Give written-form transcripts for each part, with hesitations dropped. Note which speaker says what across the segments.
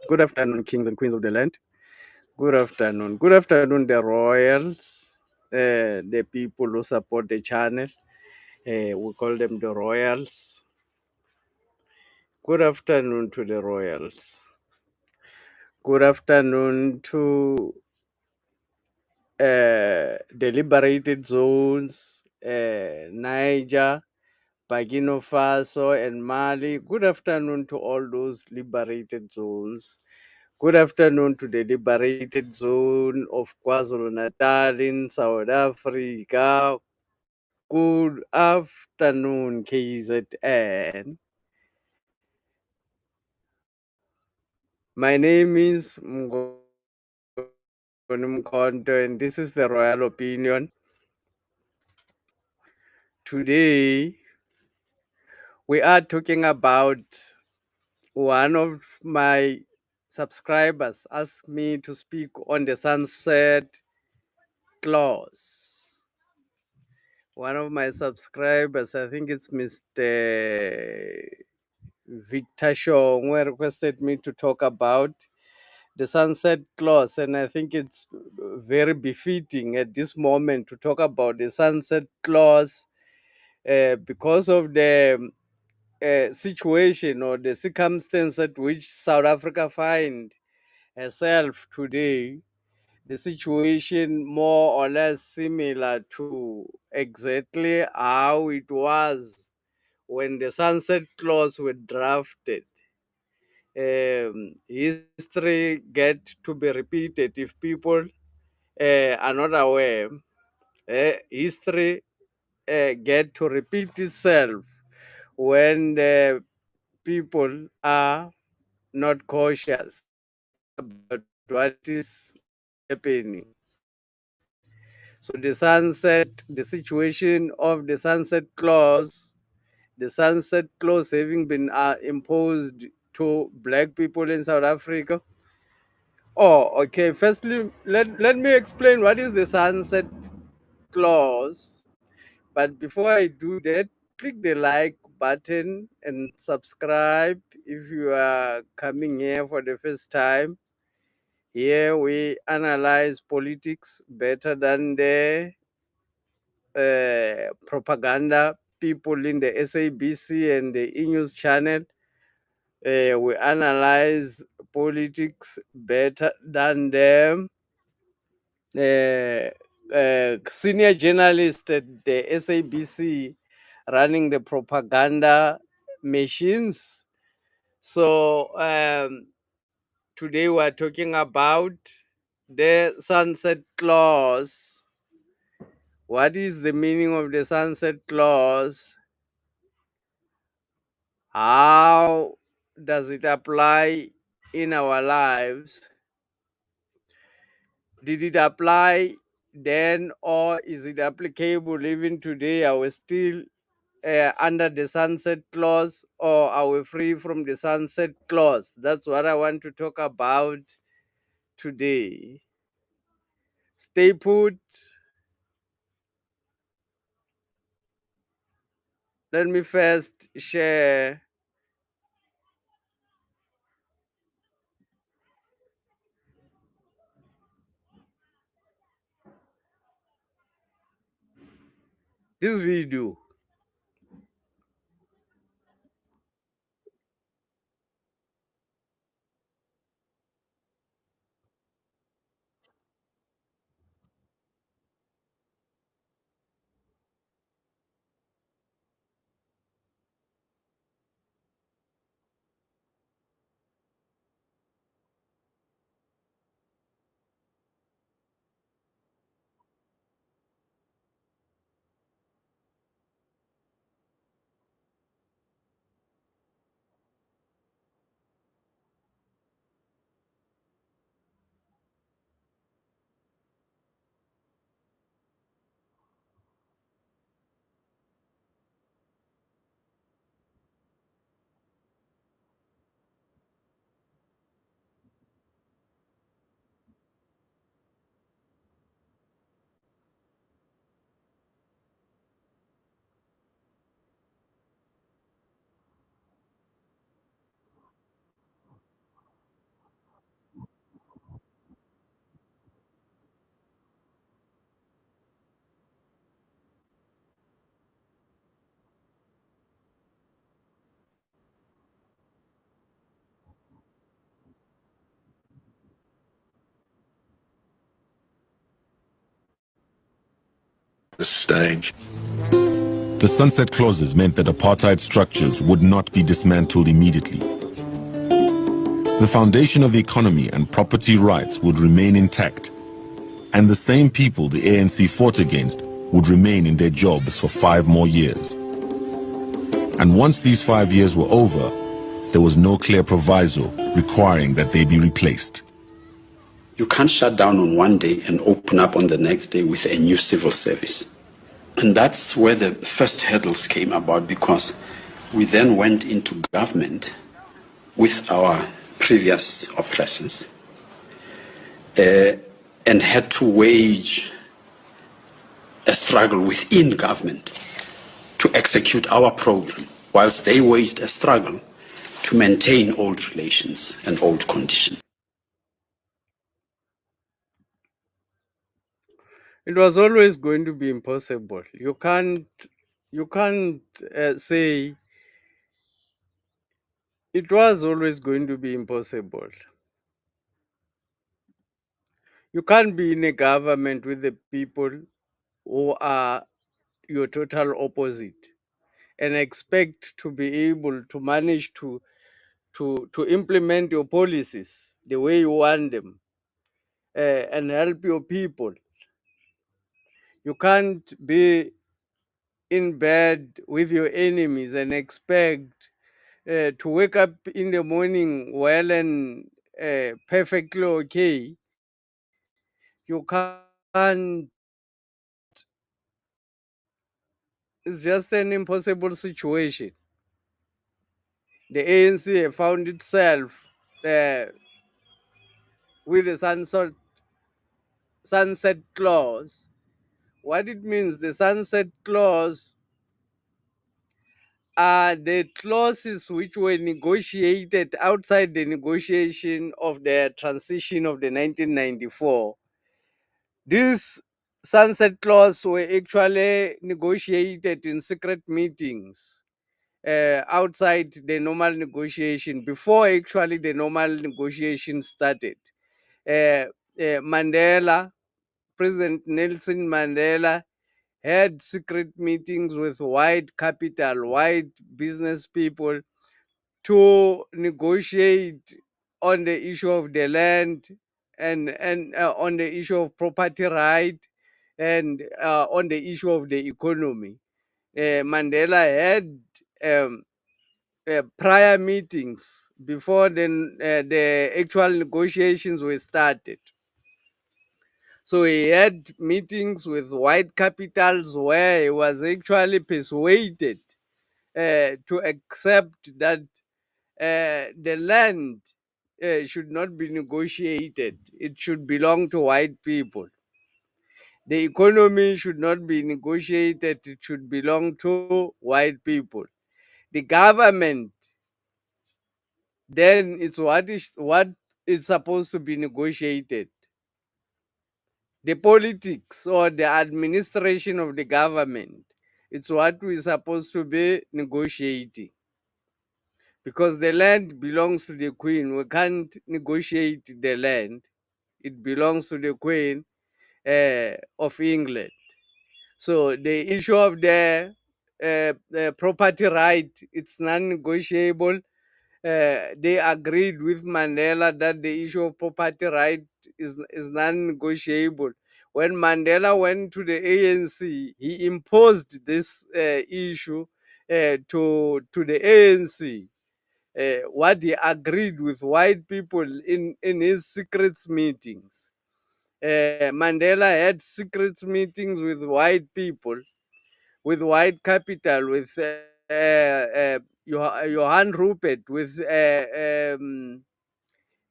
Speaker 1: Good afternoon, kings and queens of the land. Good afternoon. Good afternoon, the royals, the people who support the channel. We call them the royals. Good afternoon to the royals. Good afternoon to the liberated zones, Niger, Burkina Faso, and Mali. Good afternoon to all those liberated zones. Good afternoon to the liberated zone of KwaZulu Natal in South Africa. Good afternoon, KZN. My name is Mkonto, and this is the Royal Opinion. Today, we are talking about one of my subscribers asked me to speak on the sunset clause. One of my subscribers, I think it's Mr. Victor Shaw, who requested me to talk about the sunset clause, and I think it's very befitting at this moment to talk about the sunset clause because of the situation or the circumstance at which South Africa find herself today. The situation more or less similar to exactly how it was when the sunset clause were drafted. History get to be repeated if people are not aware. History get to repeat itself when the people are not cautious about what is happening. So the situation of the sunset clause having been imposed to black people in South Africa. Oh, okay. Firstly, let me explain what is the sunset clause. But before I do that, click the like button and subscribe if you are coming here for the first time. Here we analyze politics better than the propaganda people in the SABC and the E-News channel. We analyze politics better than them. Senior journalist at the SABC running the propaganda machines. So today we're talking about the sunset clause. What is the meaning of the sunset clause? How does it apply in our lives? Did it apply then, or is it applicable even today? Are we still under the sunset clause, or are we free from the sunset clause? That's what I want to talk about today. Stay put. Let me first share this video.
Speaker 2: this stage. The sunset clauses meant that apartheid structures would not be dismantled immediately. The foundation of the economy and property rights would remain intact, and the same people the ANC fought against would remain in their jobs for 5 more years. And once these 5 years were over, there was no clear proviso requiring that they be replaced.
Speaker 3: You can't shut down on one day and open up on the next day with a new civil service. And that's where the first hurdles came about, because we then went into government with our previous oppressors and had to wage a struggle within government to execute our program, whilst they waged a struggle to maintain old relations and old conditions.
Speaker 1: It was always going to be impossible. You can't say it was always going to be impossible. You can't be in a government with the people who are your total opposite and expect to be able to manage to implement your policies the way you want them, and help your people. You can't be in bed with your enemies and expect to wake up in the morning well and perfectly okay. You can't. It's just an impossible situation. The ANC have found itself uh, with the sunset clause. What it means, the sunset clause are the clauses which were negotiated outside the negotiation of the transition of the 1994. These sunset clause were actually negotiated in secret meetings outside the normal negotiation, before actually the normal negotiation started. Mandela, President Nelson Mandela, had secret meetings with white capital, white business people to negotiate on the issue of the land and on the issue of property right, and on the issue of the economy. Mandela had prior meetings before the actual negotiations were started. So he had meetings with white capitals where he was actually persuaded to accept that the land should not be negotiated. It should belong to white people. The economy should not be negotiated. It should belong to white people. The government, then it's what is supposed to be negotiated. The politics or the administration of the government, it's what we're supposed to be negotiating. Because the land belongs to the queen. We can't negotiate the land. It belongs to the queen of England. So the issue of the property right, it's non-negotiable. They agreed with Mandela that the issue of property right is non-negotiable. When Mandela went to the ANC, he imposed this issue to the ANC. What he agreed with white people in his secret meetings. Mandela had secret meetings with white people, with white capital, with Johann Rupert, with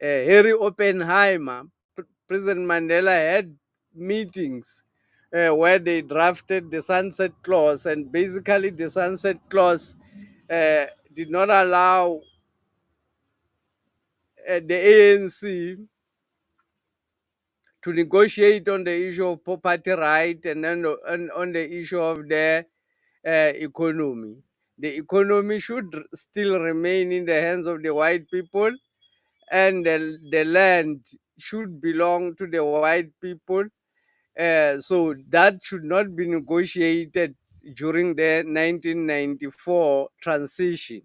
Speaker 1: Harry Oppenheimer. President Mandela had meetings where they drafted the Sunset Clause, and basically the Sunset Clause did not allow the ANC to negotiate on the issue of property right, and then on the issue of the economy. The economy should still remain in the hands of the white people, and the land should belong to the white people. So that should not be negotiated during the 1994 transition.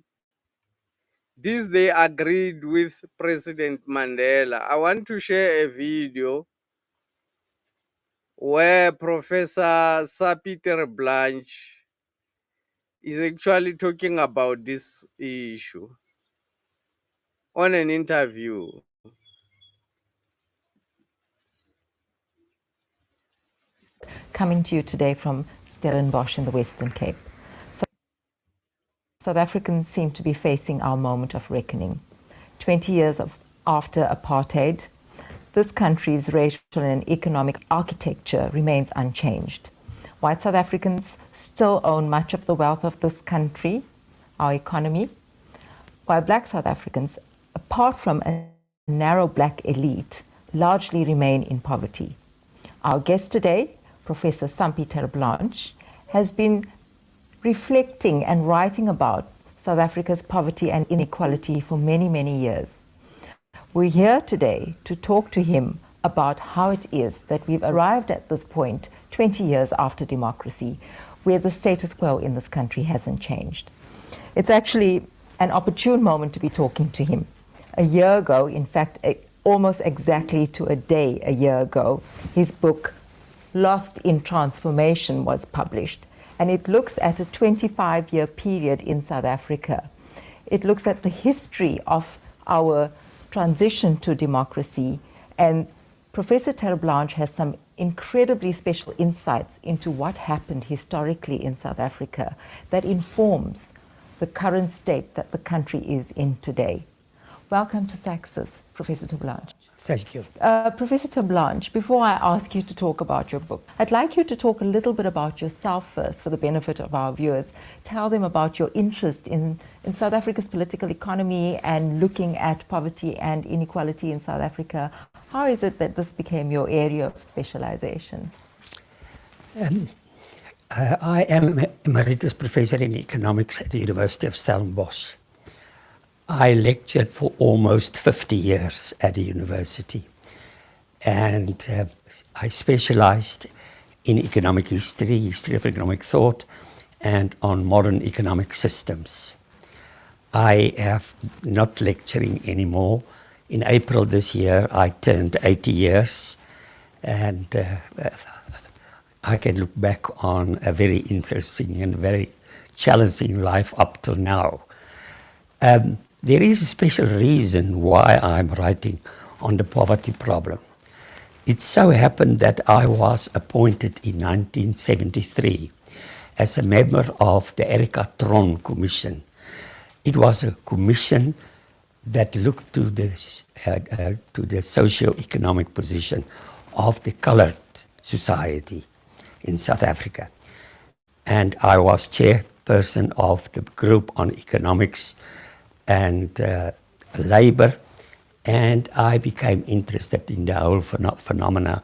Speaker 1: This they agreed with President Mandela. I want to share a video where Professor Sir Peter Blanche is actually talking about this issue on an interview.
Speaker 4: Coming to you today from Stellenbosch in the Western Cape. South Africans seem to be facing our moment of reckoning. 20 years after apartheid, this country's racial and economic architecture remains unchanged. White South Africans still own much of the wealth of this country, our economy, while black South Africans, apart from a narrow black elite, largely remain in poverty. Our guest today, Professor Peter Blanche, has been reflecting and writing about South Africa's poverty and inequality for many, many years. We're here today to talk to him about how it is that we've arrived at this point 20 years after democracy, where the status quo in this country hasn't changed. It's actually an opportune moment to be talking to him. A year ago, in fact, almost exactly to a day a year ago, his book, Lost in Transformation, was published. And it looks at a 25-year period in South Africa. It looks at the history of our transition to democracy. And Professor Ter Blanche has some incredibly special insights into what happened historically in South Africa that informs the current state that the country is in today. Welcome to Saxis, Professor Ter Blanche.
Speaker 5: Thank you.
Speaker 4: Professor Ter Blanche, before I ask you to talk about your book, I'd like you to talk a little bit about yourself first for the benefit of our viewers. Tell them about your interest in South Africa's political economy and looking at poverty and inequality in South Africa. How is it that this became your area of specialization?
Speaker 5: I am emeritus professor in economics at the University of Stellenbosch. I lectured for almost 50 years at the university, and I specialized in economic history, history of economic thought, and on modern economic systems. I have not lecturing anymore. In April this year, I turned 80 years, and I can look back on a very interesting and very challenging life up till now. There is a special reason why I'm writing on the poverty problem. It so happened that I was appointed in 1973 as a member of the Erica Tron Commission. It was a commission that looked to the socio-economic position of the colored society in South Africa. And I was chairperson of the group on economics and labor, and I became interested in the whole phenomena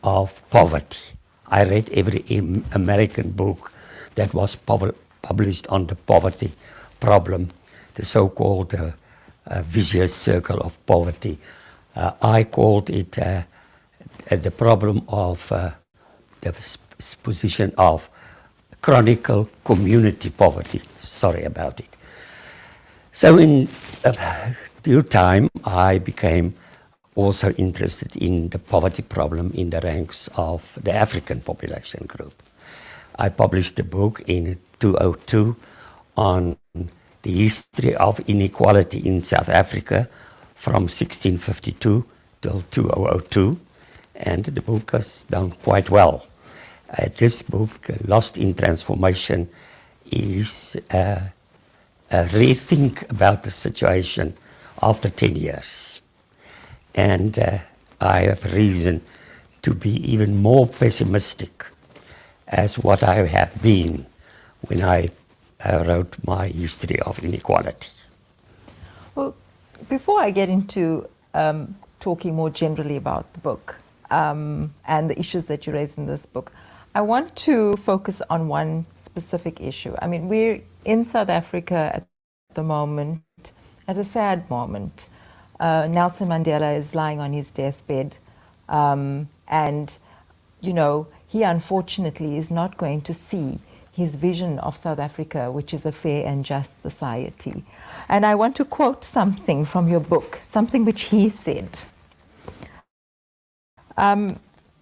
Speaker 5: of poverty. I read every American book that was published on the poverty problem, the so-called vicious circle of poverty. I called it the problem of the position of chronic community poverty. Sorry about it. So in due time, I became also interested in the poverty problem in the ranks of the African population group. I published a book in 2002 on the history of inequality in South Africa from 1652 till 2002, and the book has done quite well. This book, Lost in Transformation, is a rethink about the situation after 10 years. And I have reason to be even more pessimistic as what I have been when I wrote my history of inequality.
Speaker 4: Well, before I get into talking more generally about the book and the issues that you raised in this book, I want to focus on one specific issue. I mean, we're in South Africa at the moment, at a sad moment. Nelson Mandela is lying on his deathbed, and you know, he unfortunately is not going to see his vision of South Africa, which is a fair and just society. And I want to quote something from your book, something which he said.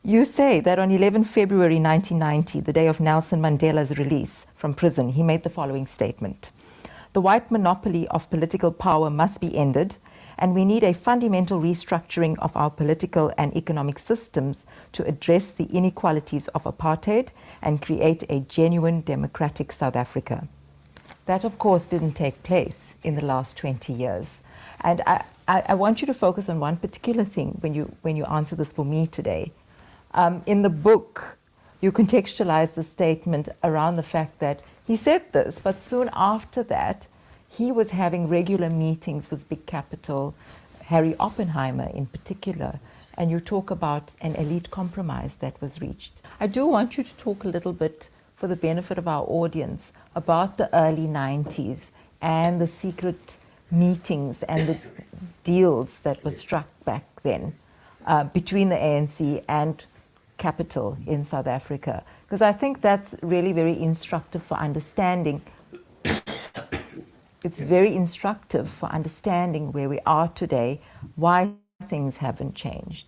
Speaker 4: You say that on 11 February 1990, the day of Nelson Mandela's release from prison, he made the following statement: "The white monopoly of political power must be ended, and we need a fundamental restructuring of our political and economic systems to address the inequalities of apartheid and create a genuine democratic South Africa." That, of course, didn't take place in the last 20 years. And I want you to focus on one particular thing when you answer this for me today. In the book, you contextualize the statement around the fact that he said this, but soon after that, he was having regular meetings with Big Capital, Harry Oppenheimer in particular, and you talk about an elite compromise that was reached. I do want you to talk a little bit, for the benefit of our audience, about the early 90s and the secret meetings and the deals that were struck back then between the ANC and Capital in South Africa. Because I think that's really very instructive for understanding. It's very instructive for understanding where we are today, why things haven't changed.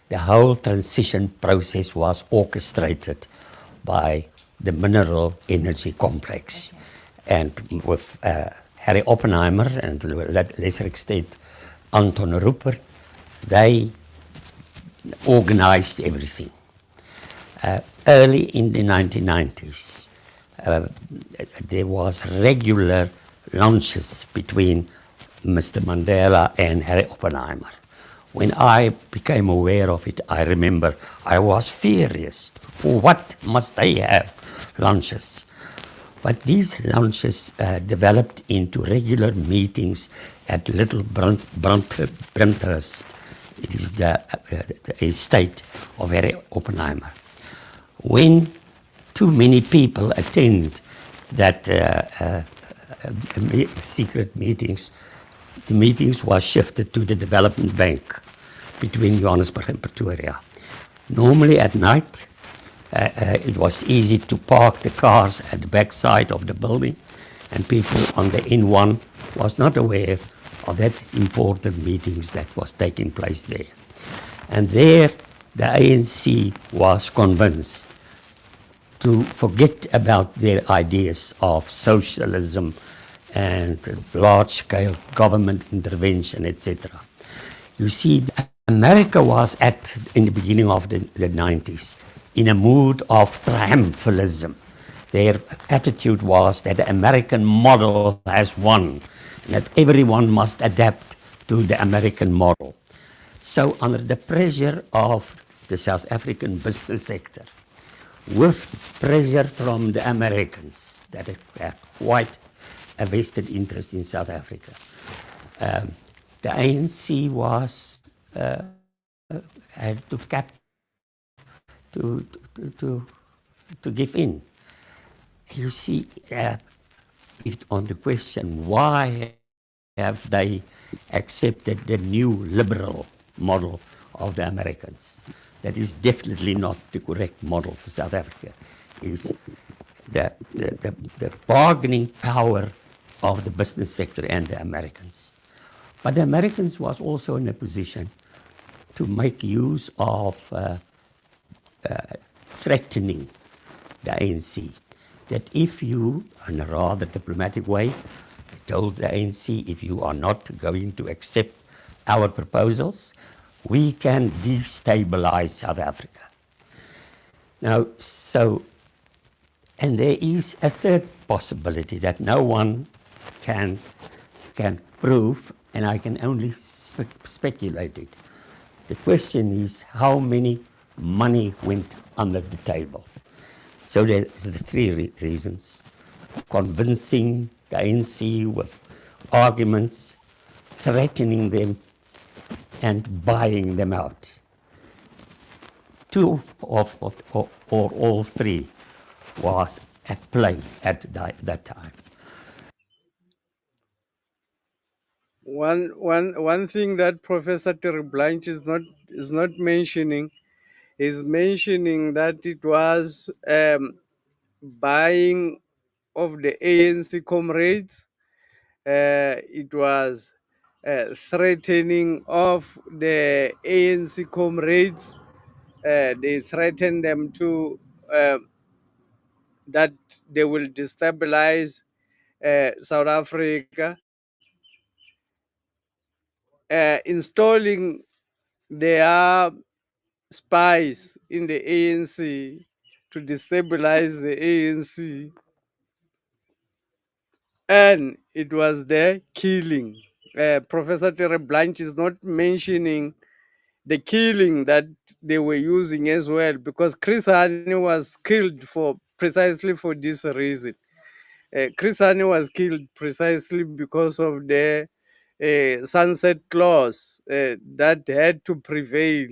Speaker 5: The whole transition process was orchestrated by the mineral energy complex. And with Harry Oppenheimer and to a lesser extent Anton Rupert, they organized everything. Early in the 1990s, there was regular lunches between Mr. Mandela and Harry Oppenheimer. When I became aware of it, I remember I was furious. For what must they have lunches? But these lunches developed into regular meetings at Little Bronthurst. It is the estate of Harry Oppenheimer. When too many people attend that secret meetings, the meetings were shifted to the development bank between Johannesburg and Pretoria. Normally at night, it was easy to park the cars at the back side of the building, and people on the N1 was not aware of that important meetings that was taking place there. And there, the ANC was convinced to forget about their ideas of socialism and large-scale government intervention, etc. You see, America was in the beginning of the 90s, in a mood of triumphalism. Their attitude was that the American model has won, and that everyone must adapt to the American model. So under the pressure of the South African business sector, with pressure from the Americans that had quite a vested interest in South Africa, the ANC was had to give in. You see, on the question why have they accepted the new liberal model of the Americans, that is definitely not the correct model for South Africa, is the bargaining power of the business sector and the Americans. But the Americans was also in a position to make use of threatening the ANC, that if you, in a rather diplomatic way, told the ANC, if you are not going to accept our proposals, we can destabilize South Africa. Now, and there is a third possibility that no one can prove, and I can only speculate it. The question is how many money went under the table. So there's the three reasons: convincing the ANC with arguments, threatening them, and buying them out. Two or all three was at play at that time.
Speaker 1: One thing that Professor Terry Blanche is not mentioning He's mentioning that it was buying of the ANC comrades. It was threatening of the ANC comrades. They threatened them to that they will destabilize South Africa, installing their spies in the ANC to destabilize the ANC, and it was their killing. Professor Terry Blanche is not mentioning the killing that they were using as well, because Chris Hani was killed for precisely for this reason. Chris Hani was killed precisely because of the sunset clause that had to prevail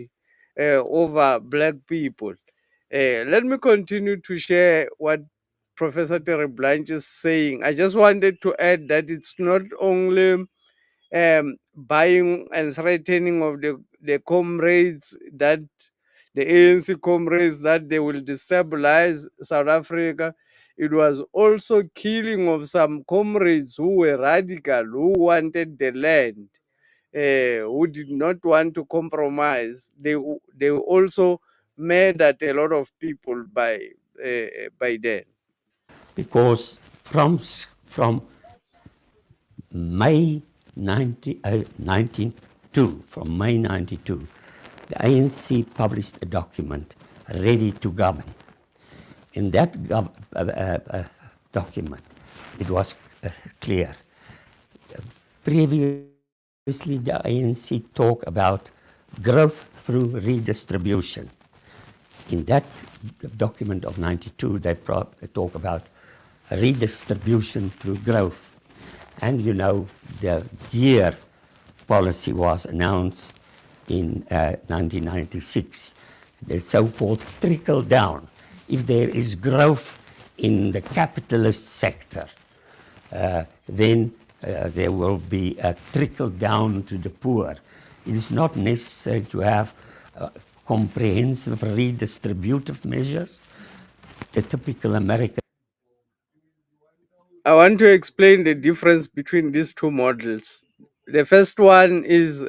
Speaker 1: over black people. Let me continue to share what Professor Terry Blanche is saying. I just wanted to add that it's not only buying and threatening of the comrades, that the ANC comrades, that they will destabilize South Africa. It was also killing of some comrades who were radical, who wanted the land, who did not want to compromise. They also murdered a lot of people by then.
Speaker 5: Because from May 1992, from May 92, the ANC published a document, Ready to Govern. In that document, it was clear. Previously, the ANC talked about growth through redistribution. In that document of 92, they talk about redistribution through growth. And you know, the year policy was announced in 1996, the so-called trickle down. If there is growth in the capitalist sector, then there will be a trickle down to the poor. It is not necessary to have comprehensive redistributive measures. The typical American.
Speaker 1: I want to explain the difference between these two models. The first one is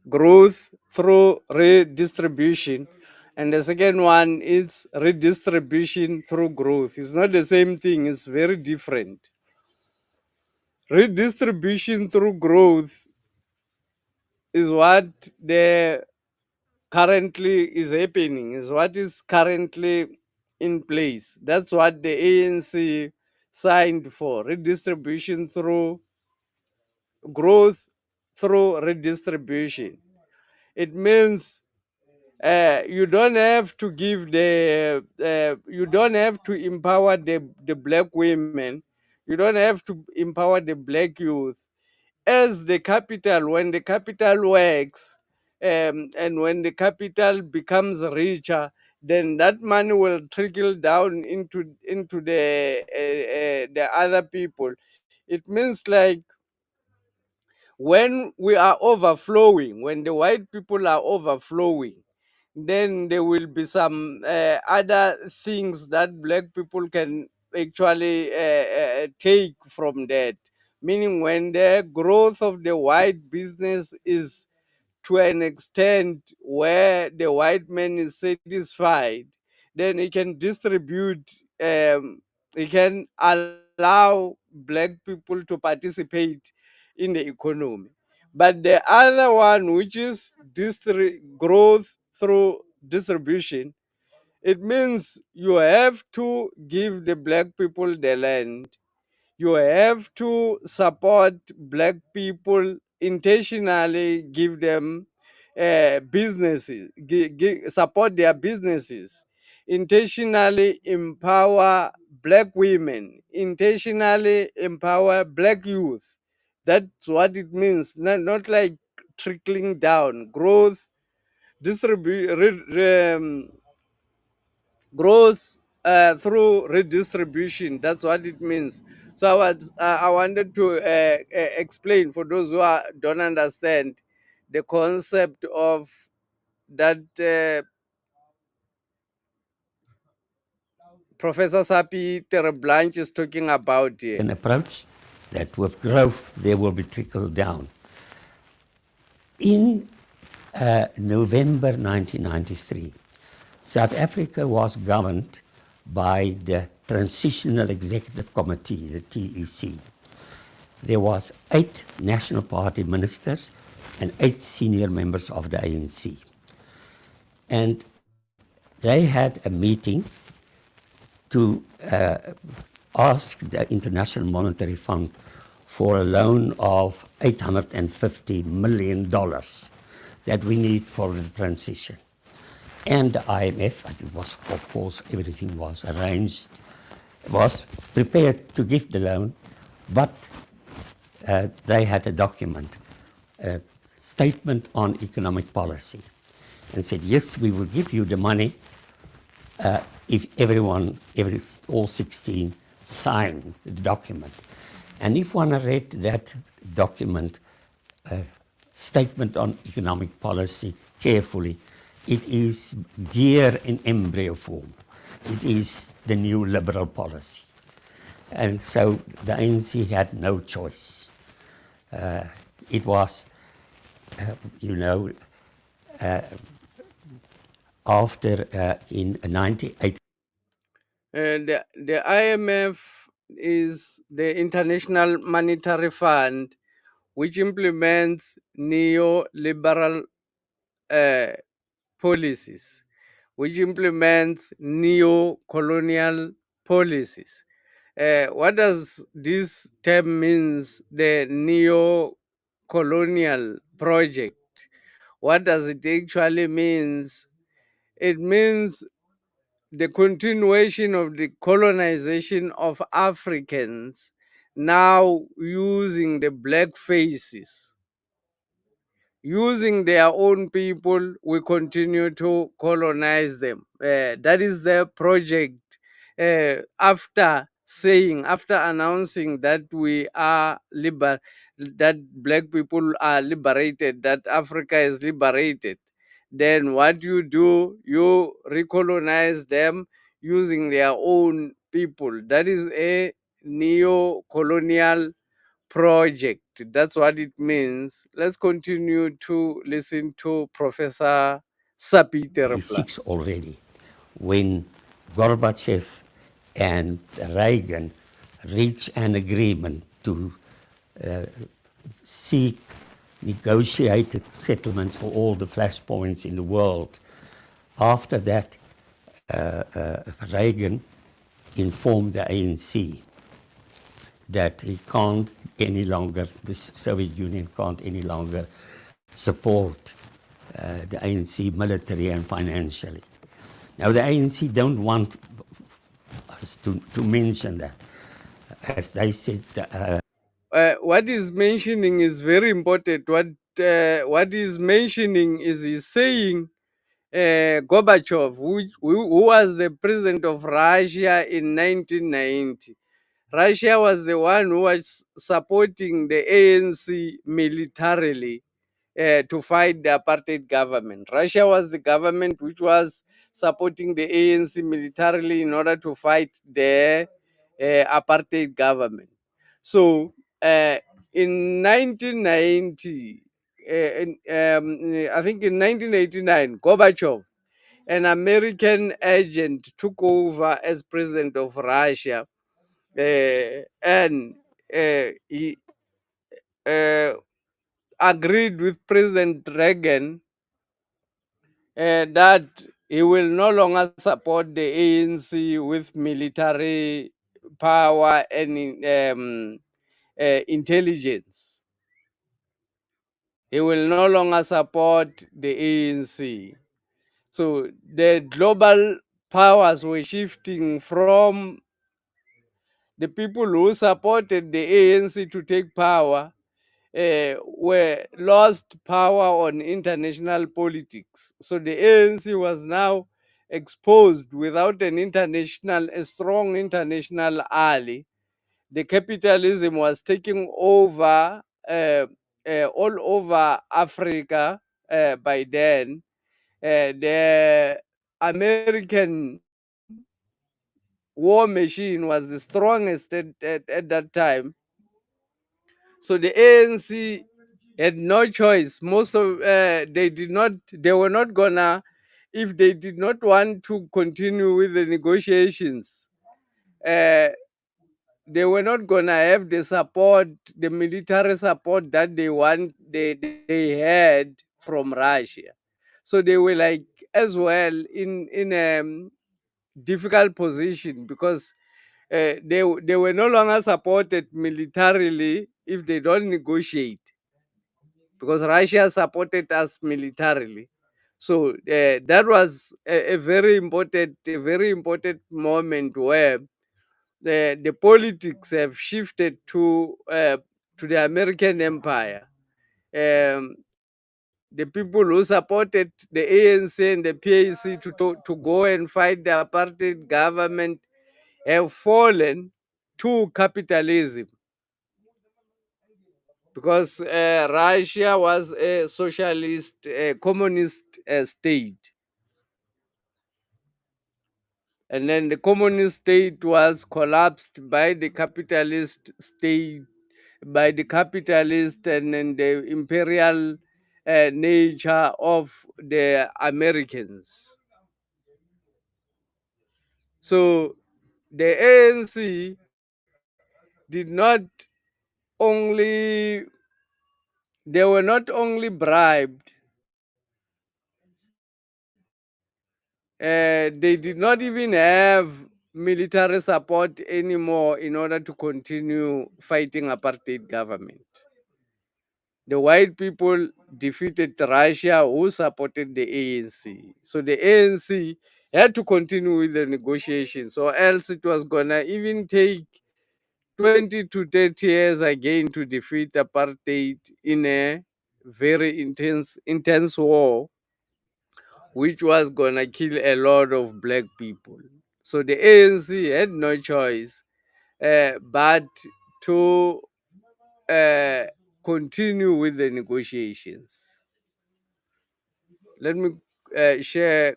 Speaker 1: growth through redistribution, and the second one is redistribution through growth. It's not the same thing, it's very different. Redistribution through growth is what the currently is happening, is what is currently in place. That's what the ANC signed for. Redistribution through growth through redistribution. It means you don't have to give you don't have to empower the black women, you don't have to empower the black youth. As the capital, when the capital works, and when the capital becomes richer, then that money will trickle down into the other people. It means like when we are overflowing, when the white people are overflowing, then there will be some other things that black people can actually take from that. Meaning, when the growth of the white business is to an extent where the white man is satisfied, then he can distribute, he can allow black people to participate in the economy. But the other one, which is growth through distribution, it means you have to give the black people the land, you have to support black people, intentionally give them businesses, support their businesses, intentionally empower black women, intentionally empower black youth. That's what it means. Not like trickling down. Growth, growth through redistribution. That's what it means. So I wanted to explain for those who don't understand the concept of that Professor Sapi Tereblanche is talking about here.
Speaker 5: An approach that with growth there will be trickle down. In November 1993, South Africa was governed by the Transitional Executive Committee, the TEC. There was 8 National Party ministers and 8 senior members of the ANC. And they had a meeting to ask the International Monetary Fund for a loan of $850 million that we need for the transition. And the IMF, it was, of course, everything was arranged, was prepared to give the loan, but they had a document, a statement on economic policy, and said, yes, we will give you the money if all 16 sign the document. And if one read that document, statement on economic policy carefully, it is gear in embryo form. It is the new liberal policy. And so the ANC had no choice. It was, after in 98.
Speaker 1: The IMF is the International Monetary Fund, which implements neoliberal policies, which implements neo-colonial policies. What does this term means, the neo-colonial project? What does it actually means? It means the continuation of the colonization of Africans, now using the black faces. Using their own people, we continue to colonize them. That is their project. After announcing that we are that black people are liberated, that Africa is liberated, then what you do, you recolonize them using their own people. That is a neo-colonial project. That's what it means. Let's continue to listen to Professor Sapi Terapla.
Speaker 5: 1996 already, when Gorbachev and Reagan reached an agreement to seek negotiated settlements for all the flashpoints in the world. After that, Reagan informed the ANC that he can't any longer, the Soviet Union can't any longer support the ANC military and financially. Now the ANC don't want us to mention that. As they said,
Speaker 1: What he's mentioning is very important. What he's mentioning is he's saying Gorbachev, who was the president of Russia in 1990. Russia was the one who was supporting the ANC militarily to fight the apartheid government. Russia was the government which was supporting the ANC militarily in order to fight the apartheid government. So in 1990, I think in 1989, Gorbachev, an American agent, took over as president of Russia, and he agreed with President Reagan that he will no longer support the ANC with military power and intelligence. He will no longer support the ANC. So the global powers were shifting from the people who supported the ANC to take power, were lost power on international politics. So the ANC was now exposed without a strong international ally. The capitalism was taking over all over Africa by then. The American war machine was the strongest at that time. So the ANC had no choice. Most of they were not gonna, if they did not want to continue with the negotiations, uh, they were not gonna have the support, the military support that they had from Russia. So they were like as well in a difficult position because they were no longer supported militarily if they don't negotiate, because Russia supported us militarily. So that was a very important moment where the politics have shifted to the American empire. Um, the people who supported the ANC and the PAC to go and fight the apartheid government have fallen to capitalism, because Russia was a socialist, communist state. And then the communist state was collapsed by the capitalist state, by the capitalist and then the imperial nature of the Americans. So the ANC did not only, they were not only bribed, they did not even have military support anymore in order to continue fighting apartheid government. The white people defeated Russia, who supported the ANC. So the ANC had to continue with the negotiations, or else it was gonna even take 20 to 30 years again to defeat apartheid in a very intense war, which was gonna kill a lot of black people. So the ANC had no choice but to uh, continue with the negotiations. Let me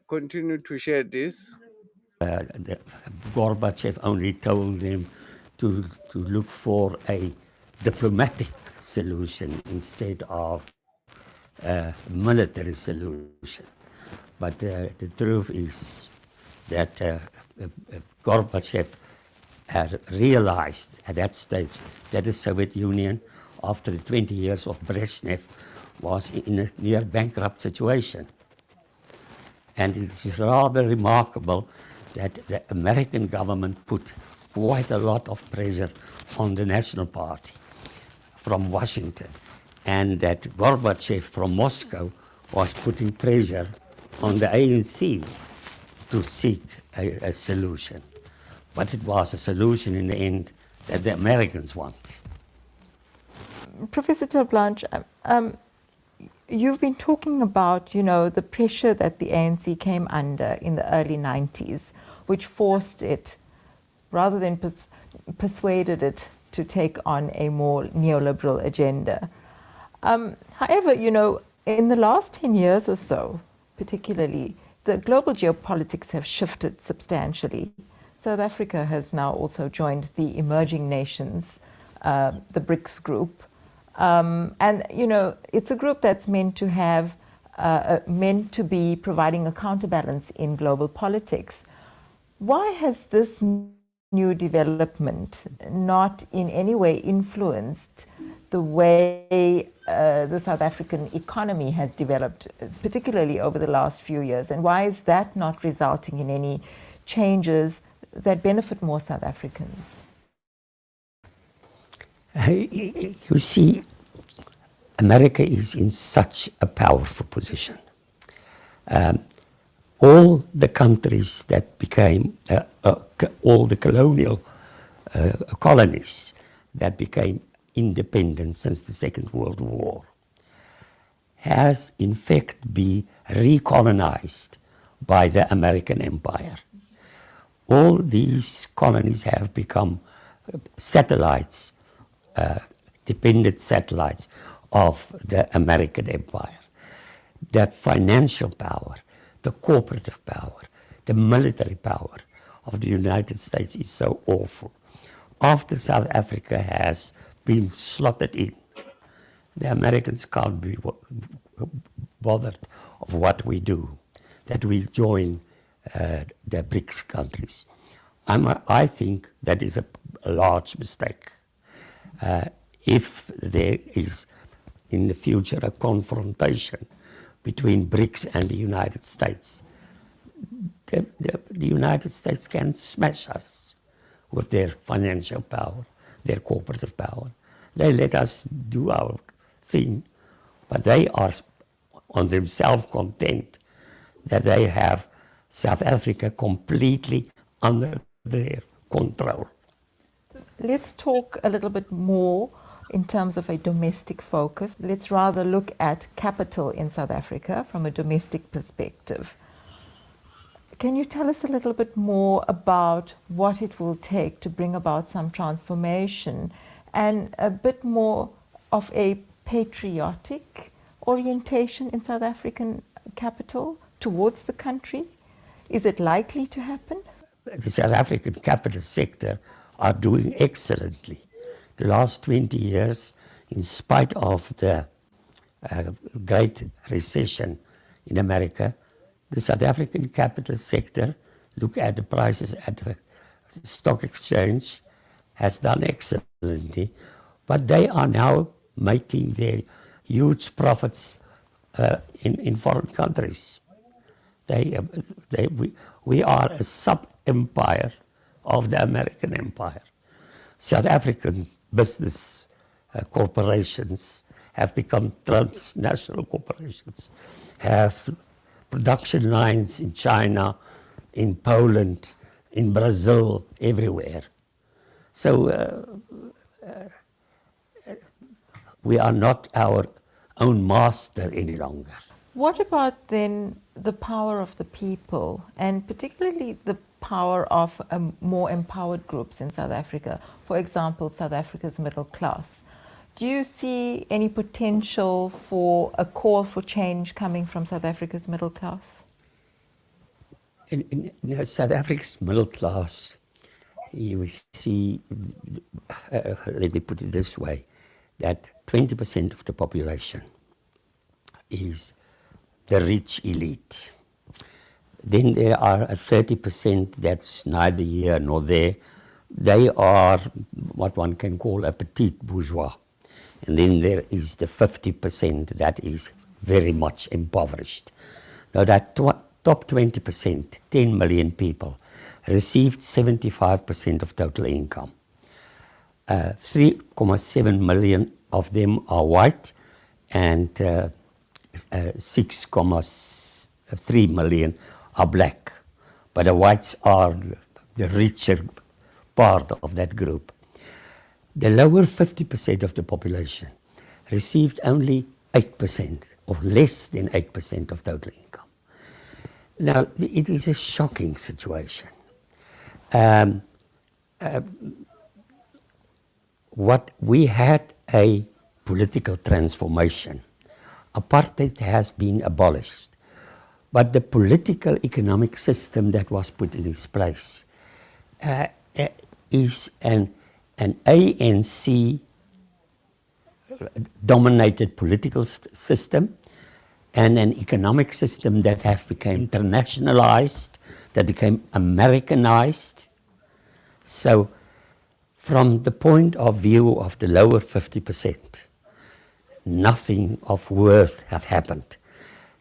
Speaker 1: continue to share this.
Speaker 5: Gorbachev only told them to look for a diplomatic solution instead of a military solution. But the truth is that Gorbachev had realized at that stage that the Soviet Union, after 20 years of Brezhnev, was in a near bankrupt situation. And it is rather remarkable that the American government put quite a lot of pressure on the National Party from Washington, and that Gorbachev from Moscow was putting pressure on the ANC to seek a solution. But it was a solution in the end that the Americans want.
Speaker 4: Professor Telblanche, you've been talking about, the pressure that the ANC came under in the early 90s, which forced it, rather than persuaded it to take on a more neoliberal agenda. However, in the last 10 years or so, particularly, the global geopolitics have shifted substantially. South Africa has now also joined the emerging nations, the BRICS group. And, it's a group that's meant to be providing a counterbalance in global politics. Why has this new development not in any way influenced the way the South African economy has developed, particularly over the last few years? And why is that not resulting in any changes that benefit more South Africans?
Speaker 5: You see, America is in such a powerful position. All the countries that became, all the colonial colonies that became independent since the Second World War has in fact been recolonized by the American empire. All these colonies have become satellites, dependent satellites of the American empire. That financial power, the cooperative power, the military power of the United States is so awful. After South Africa has been slotted in, the Americans can't be bothered of what we do, that we join the BRICS countries. I think that is a large mistake. If there is in the future a confrontation between BRICS and the United States, the United States can smash us with their financial power, their cooperative power. They let us do our thing, but they are on themselves content that they have South Africa completely under their control.
Speaker 4: Let's talk a little bit more in terms of a domestic focus. Let's rather look at capital in South Africa from a domestic perspective. Can you tell us a little bit more about what it will take to bring about some transformation and a bit more of a patriotic orientation in South African capital towards the country? Is it likely to happen?
Speaker 5: The South African capital sector are doing excellently. The last 20 years, in spite of the great recession in America, the South African capital sector, look at the prices at the stock exchange, has done excellently, but they are now making their huge profits in foreign countries. We are a sub-empire of the American empire. South African business corporations have become transnational corporations, have production lines in China, in Poland, in Brazil, everywhere. So we are not our own master any longer.
Speaker 4: What about then the power of the people, and particularly the power of more empowered groups in South Africa? For example, South Africa's middle class. Do you see any potential for a call for change coming from South Africa's middle class?
Speaker 5: In South Africa's middle class, you see, let me put it this way, that 20% of the population is the rich elite. Then there are a 30% that's neither here nor there. They are what one can call a petite bourgeois. And then there is the 50% that is very much impoverished. Now that top 20%, 10 million people, received 75% of total income. 3.7 million of them are white, and 6.3 million are black. But the whites are the richer part of that group. The lower 50% of the population received only 8% or less than 8% of total income. Now, it is a shocking situation. What we had a political transformation. Apartheid has been abolished, but the political economic system that was put in its place is an ANC dominated political system and an economic system that have become internationalized, that became Americanized. So from the point of view of the lower 50%, nothing of worth have happened.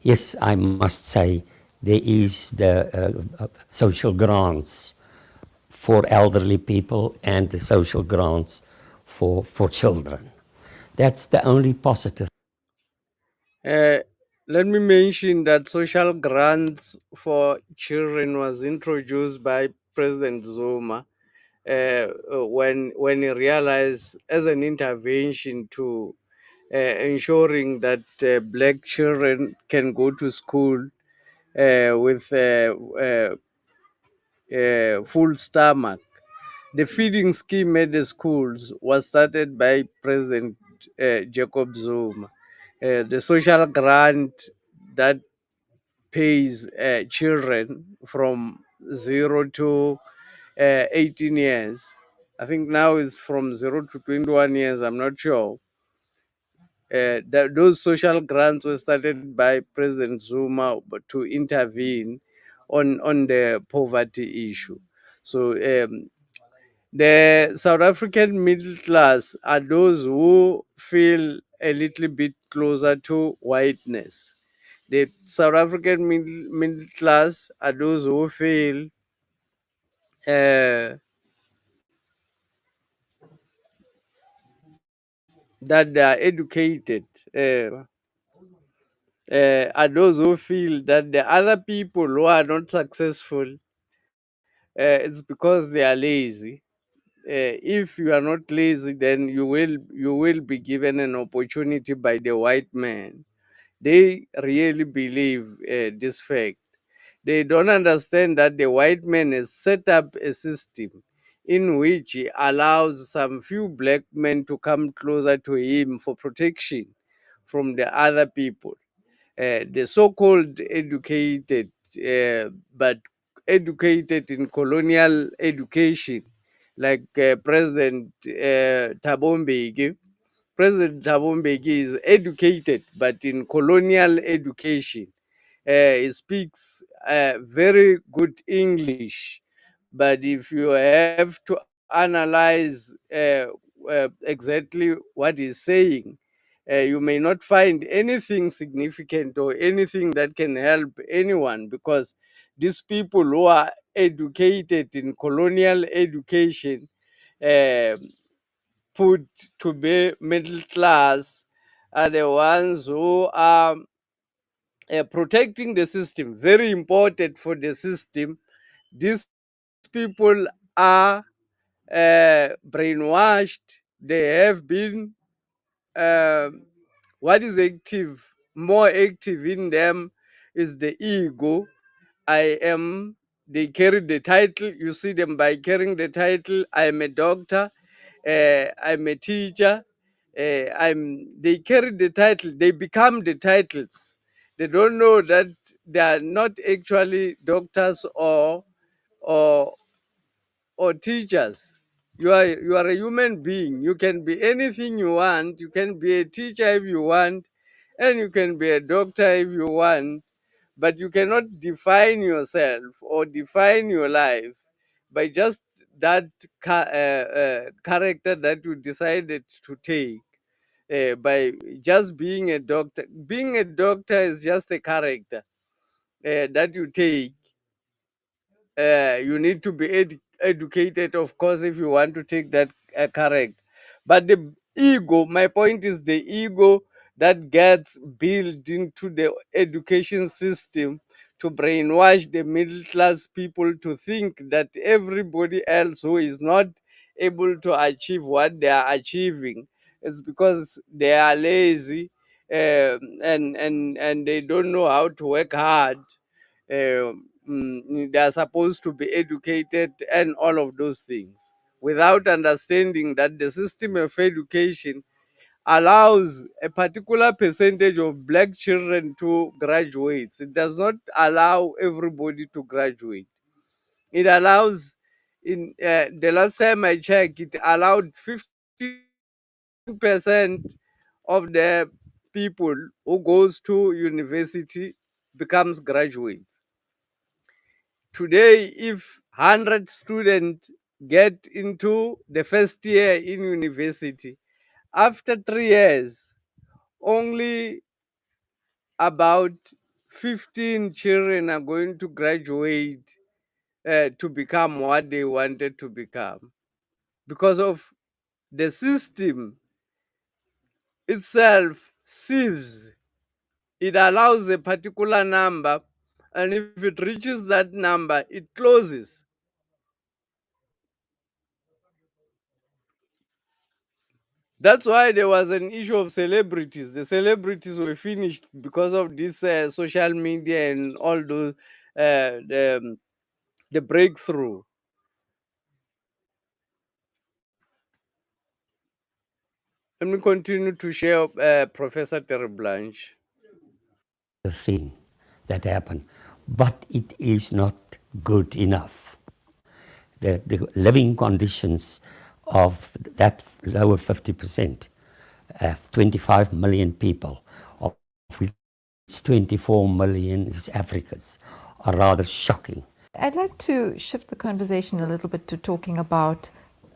Speaker 5: Yes, I must say there is the social grants for elderly people and the social grants for children. That's the only positive.
Speaker 1: Let me mention that social grants for children was introduced by President Zuma when he realized as an intervention to ensuring that black children can go to school with full stomach. The feeding scheme at the schools was started by President Jacob Zuma. The social grant that pays children from 0 to 18 years. I think now it's from 0 to 21 years. I'm not sure. Those social grants were started by President Zuma to intervene on the poverty issue. So the South African middle class are those who feel a little bit closer to whiteness. The South African middle class are those who feel uh, that they are educated, are those who feel that the other people who are not successful, it's because they are lazy. If you are not lazy, then you will be given an opportunity by the white man. They really believe this fact. They don't understand that the white man has set up a system in which he allows some few black men to come closer to him for protection from the other people. The so-called educated, but educated in colonial education, like President Thabo Mbeki. President Thabo Mbeki is educated, but in colonial education. He speaks very good English, but if you have to analyze exactly what he's saying, you may not find anything significant or anything that can help anyone, because these people who are educated in colonial education, uh, put to be middle class, are the ones who are protecting the system. Very important for the system. These people are brainwashed. They have been, um what is active, more active in them is the ego. I am, they carry the title. You see them by carrying the title. I am a doctor, I'm a teacher, they carry the title, they become the titles. They don't know that they are not actually doctors or or teachers. You are a human being. You can be anything you want. You can be a teacher if you want, and you can be a doctor if you want, but you cannot define yourself or define your life by just that character that you decided to take. By just being a doctor. Being a doctor is just a character that you take. You need to be educated, of course, if you want to take that correct. But the ego, my point is the ego that gets built into the education system to brainwash the middle class people to think that everybody else who is not able to achieve what they are achieving is because they are lazy, and they don't know how to work hard. They are supposed to be educated and all of those things, without understanding that the system of education allows a particular percentage of black children to graduate. It does not allow everybody to graduate. It allows, in the last time I checked, it allowed 15% of the people who goes to university becomes graduates. Today, if 100 students get into the first year in university, after 3 years, only about 15 children are going to graduate to become what they wanted to become, because of the system itself sieves. It allows a particular number, and if it reaches that number, it closes. That's why there was an issue of celebrities. The celebrities were finished because of this social media and all those, the breakthrough. Let me continue to share, Professor Terry Blanche.
Speaker 5: The thing that happened, but it is not good enough. The living conditions of that lower 50%, 25 million people, of which 24 million is Africans, are rather shocking.
Speaker 4: I'd like to shift the conversation a little bit to talking about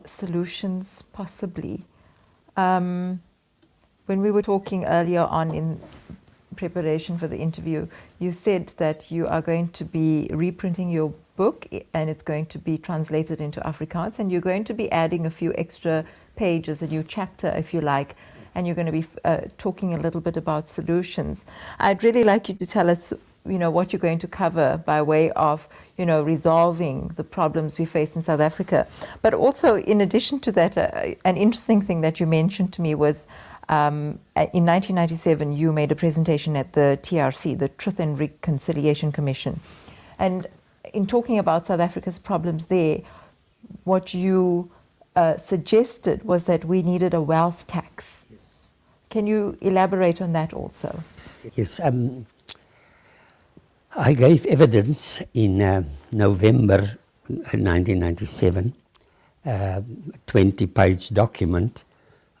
Speaker 4: solutions, possibly. When we were talking earlier on in preparation for the interview, you said that you are going to be reprinting your book and it's going to be translated into Afrikaans, and you're going to be adding a few extra pages, a new chapter, if you like, and you're going to be talking a little bit about solutions. I'd really like you to tell us, what you're going to cover by way of, resolving the problems we face in South Africa. But also, in addition to that, an interesting thing that you mentioned to me was in 1997, you made a presentation at the TRC, the Truth and Reconciliation Commission. And in talking about South Africa's problems there, what you suggested was that we needed a wealth tax. Yes. Can you elaborate on that also?
Speaker 5: Yes, I gave evidence in November 1997, 20-page document.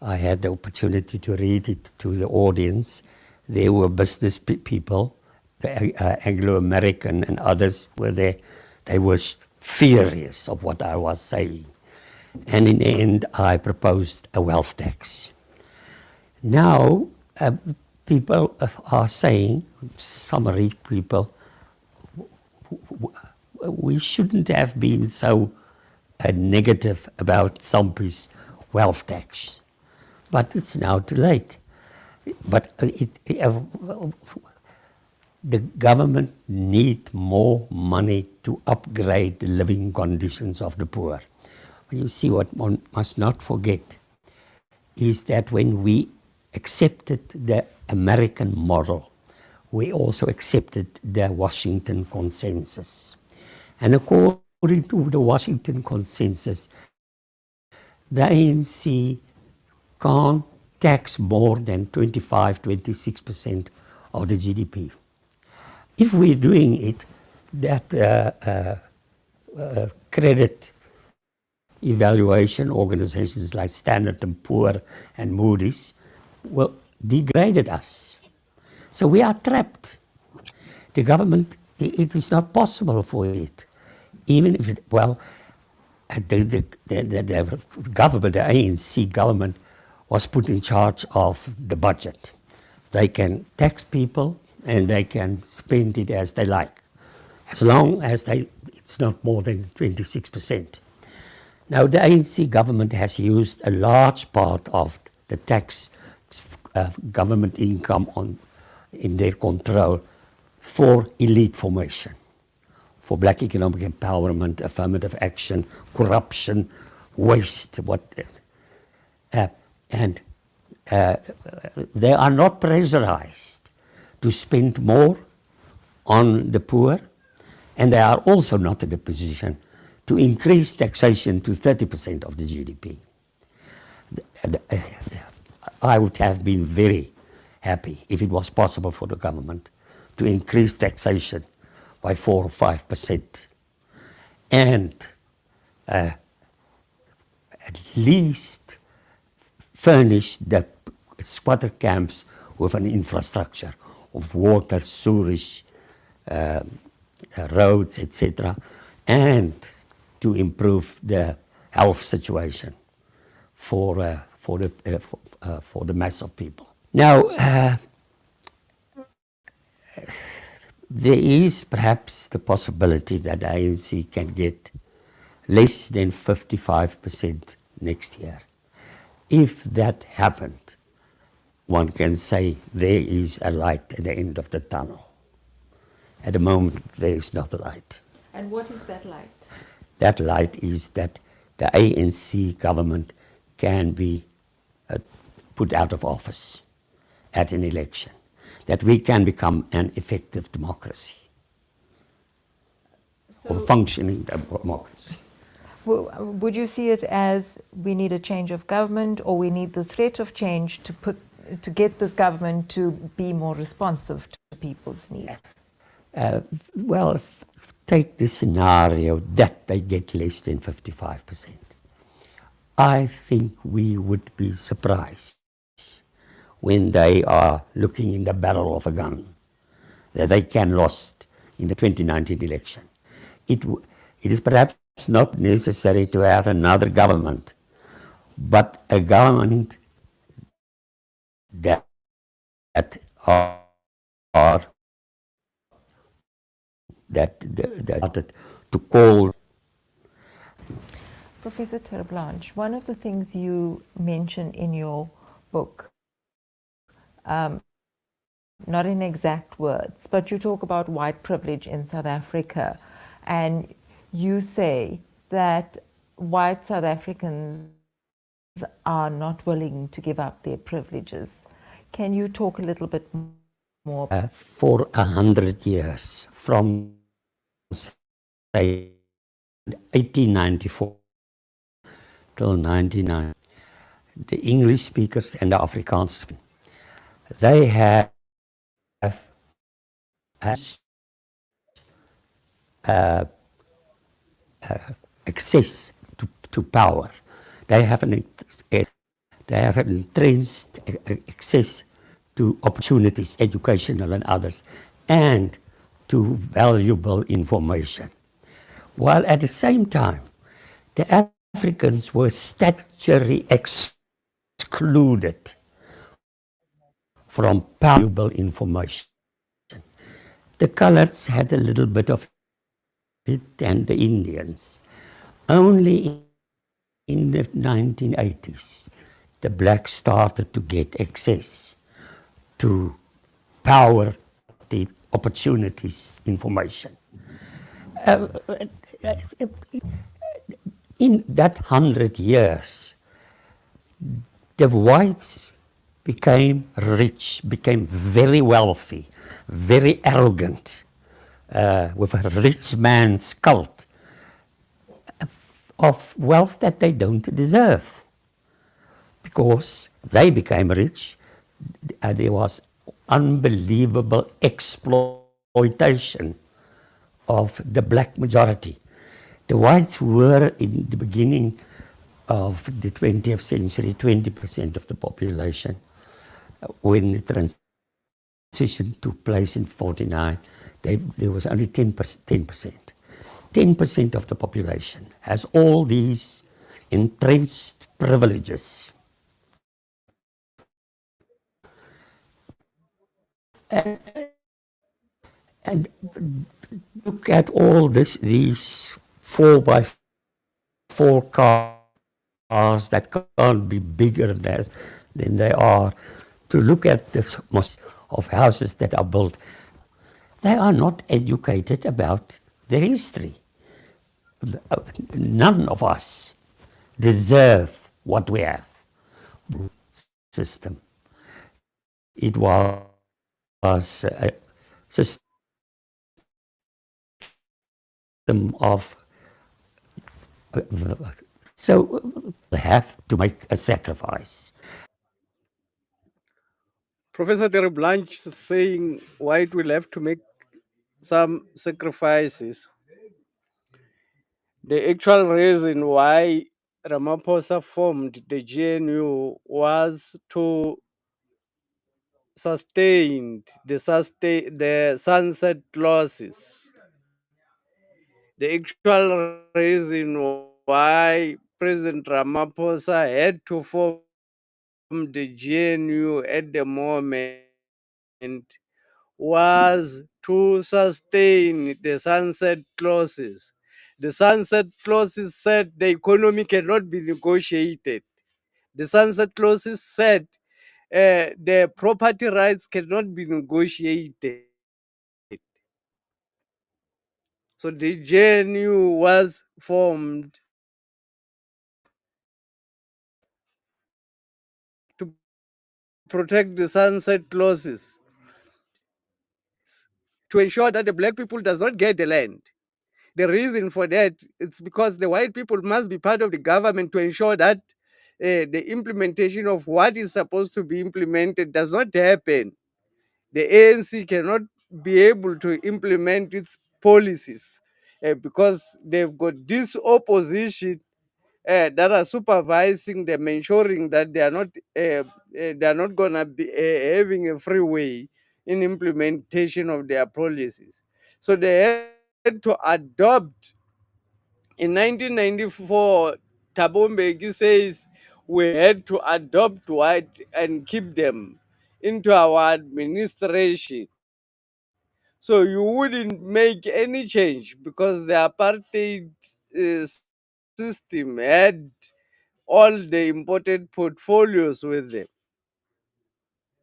Speaker 5: I had the opportunity to read it to the audience. There were business people, the Anglo-American and others were there. They were furious of what I was saying. And in the end, I proposed a wealth tax. Now, people are saying, some rich people, we shouldn't have been so negative about Sampi's wealth tax. But it's now too late. But the government need more money to upgrade the living conditions of the poor. You see, what one must not forget is that when we accepted the American model, we also accepted the Washington Consensus. And according to the Washington Consensus, the ANC can't tax more than 25-26% of the GDP. If we're doing it, that credit evaluation organizations like Standard & Poor and Moody's will degrade us. So we are trapped. The government, it is not possible for it. Even if it, the government, the ANC government, was put in charge of the budget. They can tax people and they can spend it as they like, as long as it's not more than 26%. Now, the ANC government has used a large part of the tax government income in their control for elite formation, for black economic empowerment, affirmative action, corruption, waste, and they are not pressurized to spend more on the poor, and they are also not in a position to increase taxation to 30% of the GDP. I would have been very happy if it was possible for the government to increase taxation by 4 or 5%, and at least furnish the squatter camps with an infrastructure of water, sewage, roads, etc., and to improve the health situation for the mass of people. Now, there is perhaps the possibility that the ANC can get less than 55% next year. If that happened, one can say there is a light at the end of the tunnel. At the moment, there is not a light.
Speaker 4: And what is that light?
Speaker 5: That light is that the ANC government can be put out of office at an election, that we can become an effective democracy, or functioning democracy.
Speaker 4: Would you see it as we need a change of government, or we need the threat of change to get this government to be more responsive to people's needs?
Speaker 5: Well, take the scenario that they get less than 55%. I think we would be surprised when they are looking in the barrel of a gun that they can lost in the 2019 election. It is perhaps not necessary to have another government, but a government that are that to call.
Speaker 4: Professor Terblanche, one of the things you mention in your book, not in exact words, but you talk about white privilege in South Africa, and you say that white South Africans are not willing to give up their privileges. Can you talk a little bit more?
Speaker 5: For 100 years, from say 1894 till 1990, the English speakers and the Afrikaans, they have access to power. They have an entrenched access to opportunities, educational and others, and to valuable information. While at the same time, the Africans were statutorily excluded from valuable information. The coloreds had a little bit of it, and the Indians. Only in the 1980s, the blacks started to get access to power, the opportunities, information. In that 100 years, the whites became rich, became very wealthy, very arrogant, with a rich man's cult of wealth that they don't deserve. Because they became rich, there was unbelievable exploitation of the black majority. The whites were, in the beginning of the 20th century, 20% of the population. When the transition took place in 49, there was only 10%. 10% of the population has all these entrenched privileges. And look at all these 4x4 cars that can't be bigger than they are. To look at this most of houses that are built, they are not educated about the history. None of us deserve what we have. System. It was a system of so they have to make a sacrifice.
Speaker 1: Professor Terry Blanche is saying white will have to make some sacrifices. The actual reason why Ramaphosa formed the GNU was to sustain the sunset clauses. The actual reason why President Ramaphosa had to form the GNU at the moment was to sustain the sunset clauses. The sunset clauses said the economy cannot be negotiated. The sunset clauses said the property rights cannot be negotiated. So the GNU was formed to protect the sunset clauses, to ensure that the black people does not get the land. The reason for that, it's because the white people must be part of the government to ensure that the implementation of what is supposed to be implemented does not happen. The ANC cannot be able to implement its policies because they've got this opposition that are supervising them, ensuring that they are not gonna be having a free way in implementation of their policies. So they had to adopt. In 1994, Thabo Mbeki says we had to adopt white and keep them into our administration. So you wouldn't make any change because the apartheid system had all the important portfolios with them.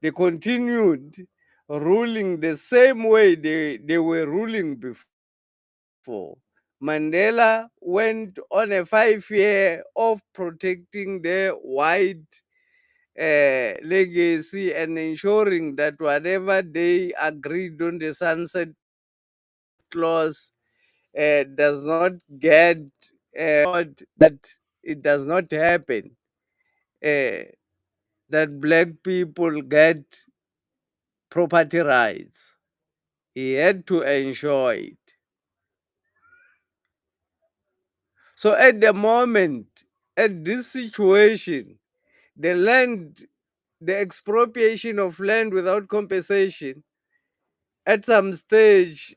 Speaker 1: They continued ruling the same way they were ruling before. Mandela went on a 5 year of protecting the white legacy and ensuring that whatever they agreed on the sunset clause does not get that it does not happen, uh, that black people get property rights. He had to ensure it. So at the moment, at this situation, the land, the expropriation of land without compensation, at some stage,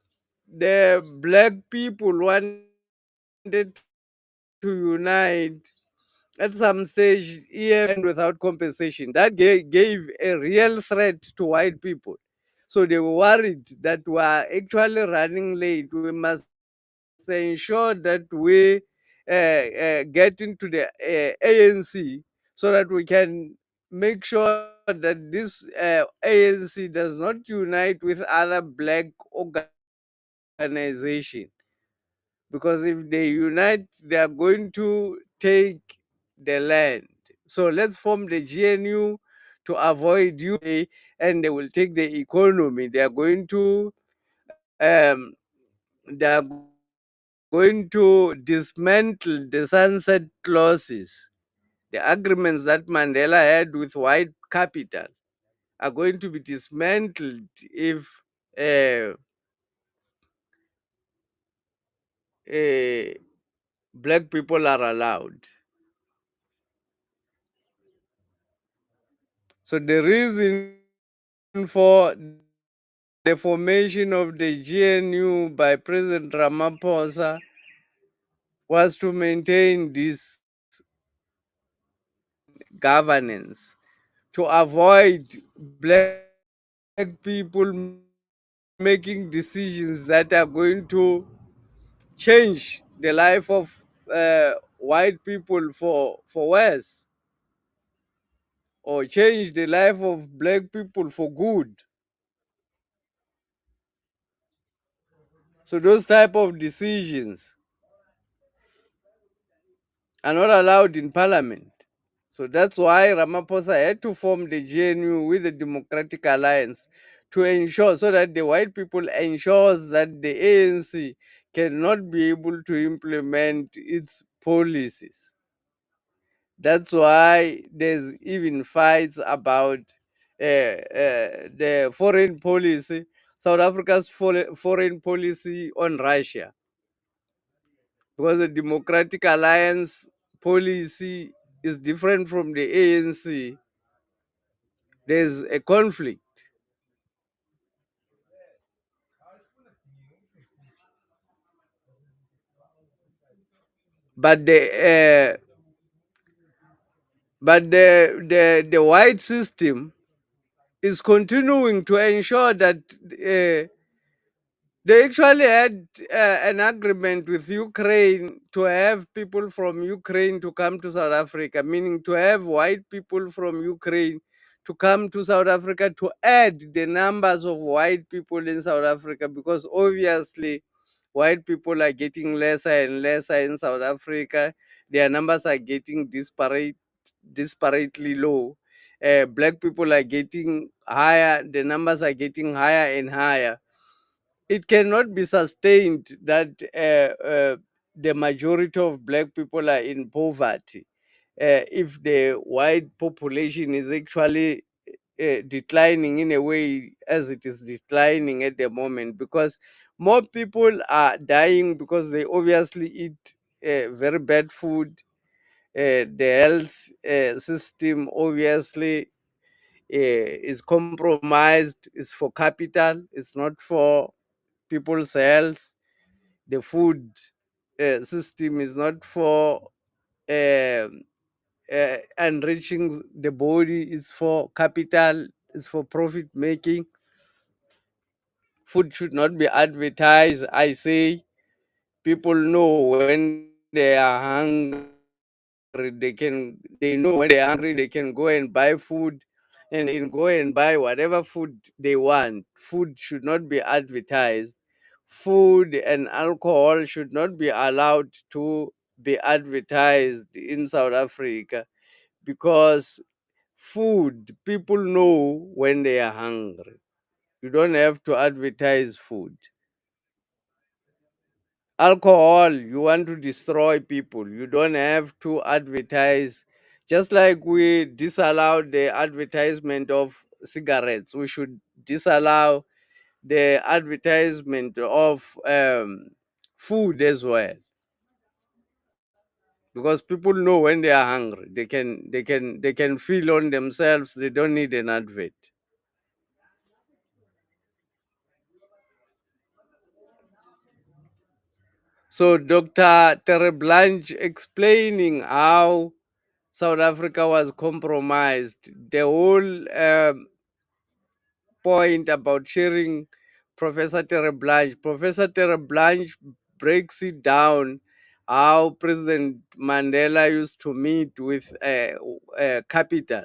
Speaker 1: the black people wanted to unite. At some stage, EF land without compensation. That gave a real threat to white people. So they were worried that we are actually running late. We must ensure that we get into the ANC so that we can make sure that this ANC does not unite with other black organizations, because if they unite, they are going to take the land. So let's form the GNU to avoid and they will take the economy. They are going to dismantle the sunset clauses, the agreements that Mandela had with white capital are going to be dismantled if uh, uh, black people are allowed. So the reason for the formation of the GNU by President Ramaphosa was to maintain this governance, to avoid black people making decisions that are going to change the life of white people for worse, or change the life of black people for good. So those type of decisions are not allowed in parliament. So that's why Ramaphosa had to form the GNU with the Democratic Alliance to ensure, so that the white people ensures that the ANC cannot be able to implement its policies. That's why there's even fights about the foreign policy, South Africa's foreign policy on Russia, because the Democratic Alliance policy is different from the ANC. There's a conflict. But the white system is continuing to ensure that they actually had an agreement with Ukraine to have people from Ukraine to come to South Africa, meaning to have white people from Ukraine to come to South Africa to add the numbers of white people in South Africa, because obviously white people are getting lesser and lesser in South Africa. Their numbers are getting disparately low. Black people are getting higher, the numbers are getting higher and higher. it cannot be sustained that the majority of black people are in poverty if the white population is actually declining in a way as it is declining at the moment, because more people are dying because they obviously eat very bad food. The health system obviously is compromised. It's for capital, it's not for people's health. The food system is not for um enriching the body, it's for capital, it's for profit making. Food should not be advertised. I say people know when they are hungry, they know when they are hungry, they can go and buy food, and they can go and buy whatever food they want. Food should not be advertised. Food and alcohol should not be allowed to be advertised in South Africa, because food, people know when they are hungry. You don't have to advertise food. Alcohol, you want to destroy people, you don't have to advertise. Just like we disallowed the advertisement of cigarettes, we should disallow the advertisement of food as well, because people know when they are hungry, they can feel on themselves, they don't need an advert. So Dr. Tereblanche explaining how South Africa was compromised, the whole point about sharing Professor Tereblanche. Professor Tereblanche breaks it down how President Mandela used to meet with capital,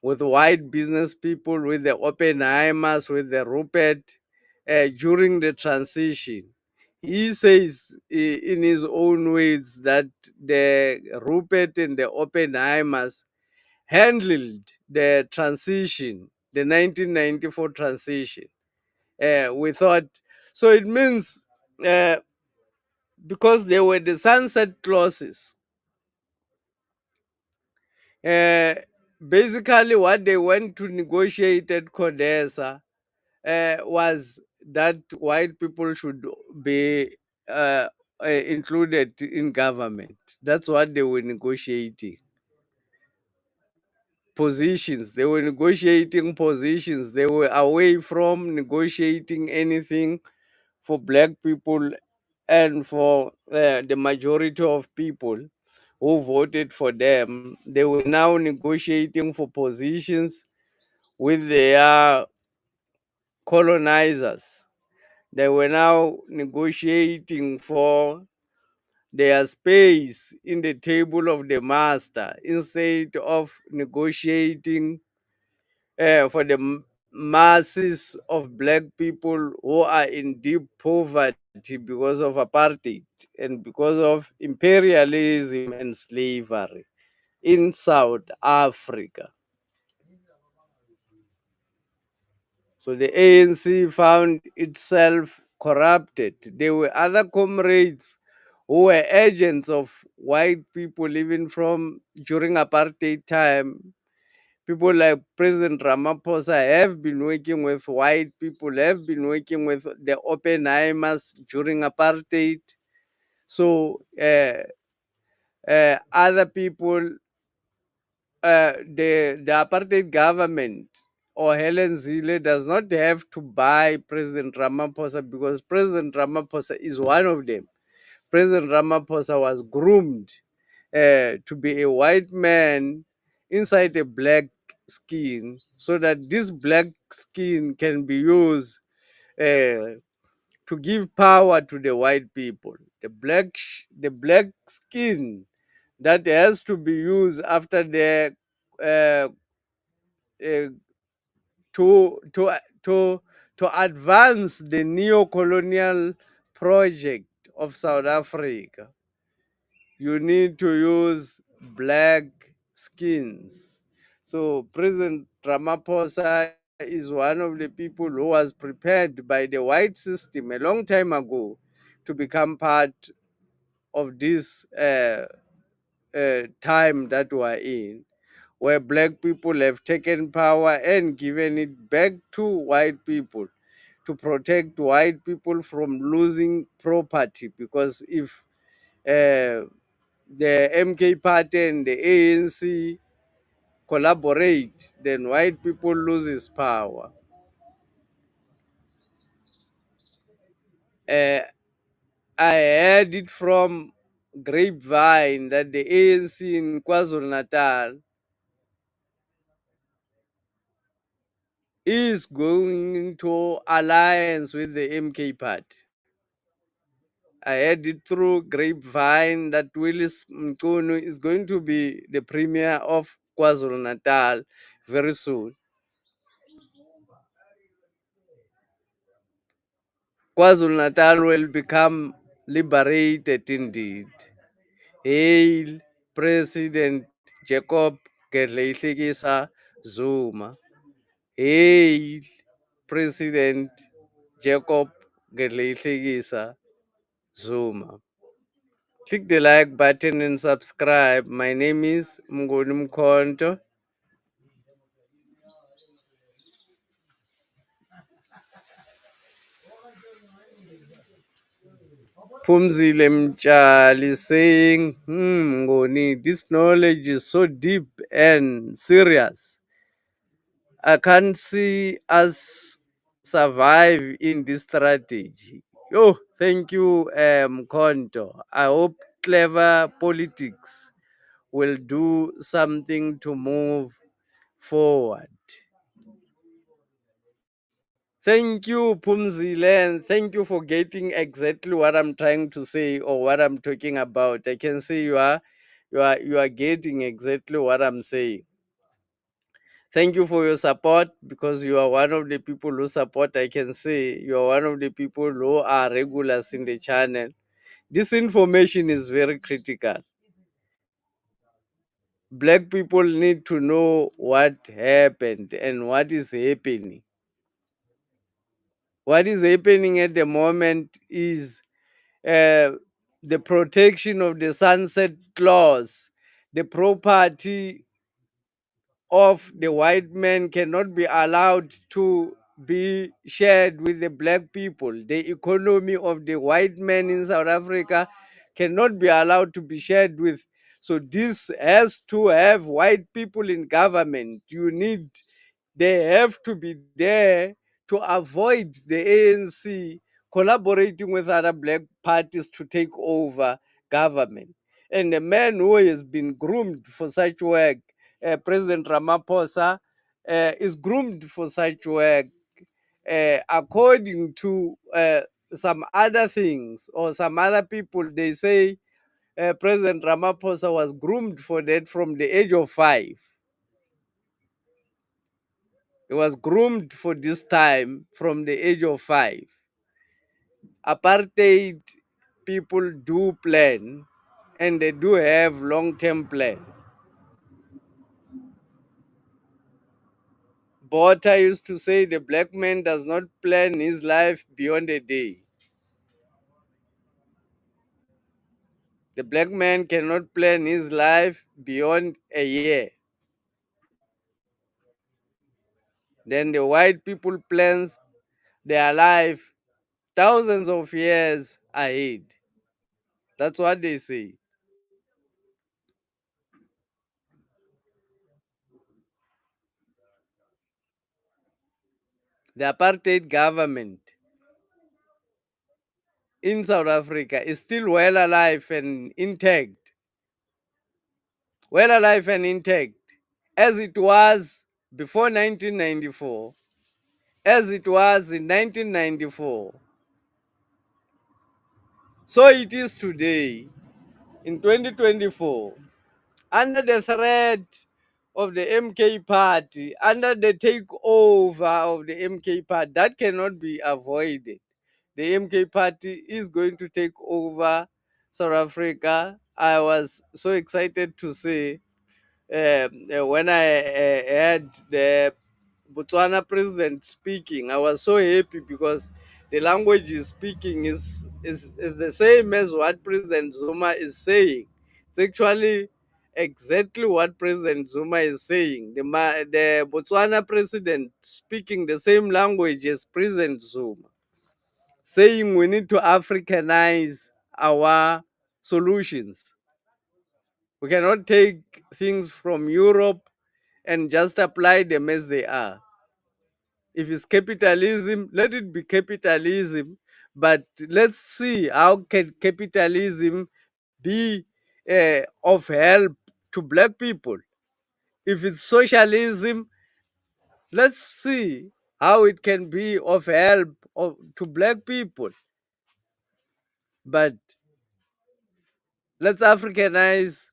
Speaker 1: with white business people, with the Oppenheimers, with the Rupert during the transition. He says in his own words that the Rupert and the Oppenheimers handled the transition, the 1994 transition. We thought, so it means uh, because there were the sunset clauses, uh, basically what they went to negotiate at Codesa was that white people should be included in government. That's what they were negotiating. Positions. They were negotiating positions. They were away from negotiating anything for black people and for the majority of people who voted for them. They were now negotiating for positions with their colonizers. They were now negotiating for their space in the table of the master instead of negotiating for the masses of black people who are in deep poverty because of apartheid and because of imperialism and slavery in South Africa. So the ANC found itself corrupted. There were other comrades who were agents of white people, even from during apartheid time. People like President Ramaphosa have been working with white people, have been working with the Oppenheimers during apartheid. So other people, the apartheid government or Helen Zille does not have to buy President Ramaphosa, because President Ramaphosa is one of them. President Ramaphosa was groomed to be a white man inside a black skin, so that this black skin can be used to give power to the white people. The black skin that has to be used after the uh, uh, to to advance the neo-colonial project of South Africa. You need to use black skins. So President Ramaphosa is one of the people who was prepared by the white system a long time ago to become part of this time that we're in, where black people have taken power and given it back to white people to protect white people from losing property. Because if the MK party and the ANC collaborate, then white people loses power. Uh, I heard it from grapevine that the ANC in KwaZulu Natal is going into alliance with the MK party. I heard it through grapevine that Willis Mkunu is going to be the premier of KwaZulu Natal very soon. KwaZulu Natal will become liberated indeed. Hail President Jacob Gedleyihlekisa Zuma. Hail President Jacob Gedleyihlekisa Zuma. Click the like button and subscribe. My name is Mngoni Mkhonto. Pumzile Mchali saying, Mngoni, this knowledge is so deep and serious. I can't see us survive in this strategy. Oh, thank you, Mkhonto. I hope clever politics will do something to move forward. Thank you, Pumzile, and thank you for getting exactly what I'm trying to say or what I'm talking about. I can see you are getting exactly what I'm saying. Thank you for your support, because you are one of the people who support. I can say you are one of the people who are regulars in the channel. This information is very critical. Black people need to know what happened and what is happening. What is happening at the moment is the protection of the sunset clause. The property of the white man cannot be allowed to be shared with the black people. The economy of the white man in South Africa cannot be allowed to be shared with. So this has to have white people in government. They have to be there to avoid the ANC collaborating with other black parties to take over government. And a man who has been groomed for such work, President Ramaphosa, is groomed for such work, according to some other things or some other people. They say President Ramaphosa was groomed for that from the age of 5. He was groomed for this time from the age of 5. Apartheid people do plan, and they do have long-term plan. Bota used to say the black man does not plan his life beyond a day. The black man cannot plan his life beyond a year. Then the white people plans their life thousands of years ahead. That's what they say. The apartheid government in South Africa is still well alive and intact. Well alive and intact, as it was before 1994, as it was in 1994. So it is today in 2024, under the threat of the MK party, under the takeover of the MK party. That cannot be avoided. The MK party is going to take over South Africa. I was so excited to see when I heard Botswana president speaking, I was so happy because the language he's speaking is the same as what President Zuma is saying. It's actually exactly what President Zuma is saying. The Botswana president speaking the same language as President Zuma, saying we need to Africanize our solutions. We cannot take things from Europe and just apply them as they are. If it's capitalism, let it be capitalism, but let's see how can capitalism be of help to black people. If it's socialism, let's see how it can be of help to black people. But let's Africanize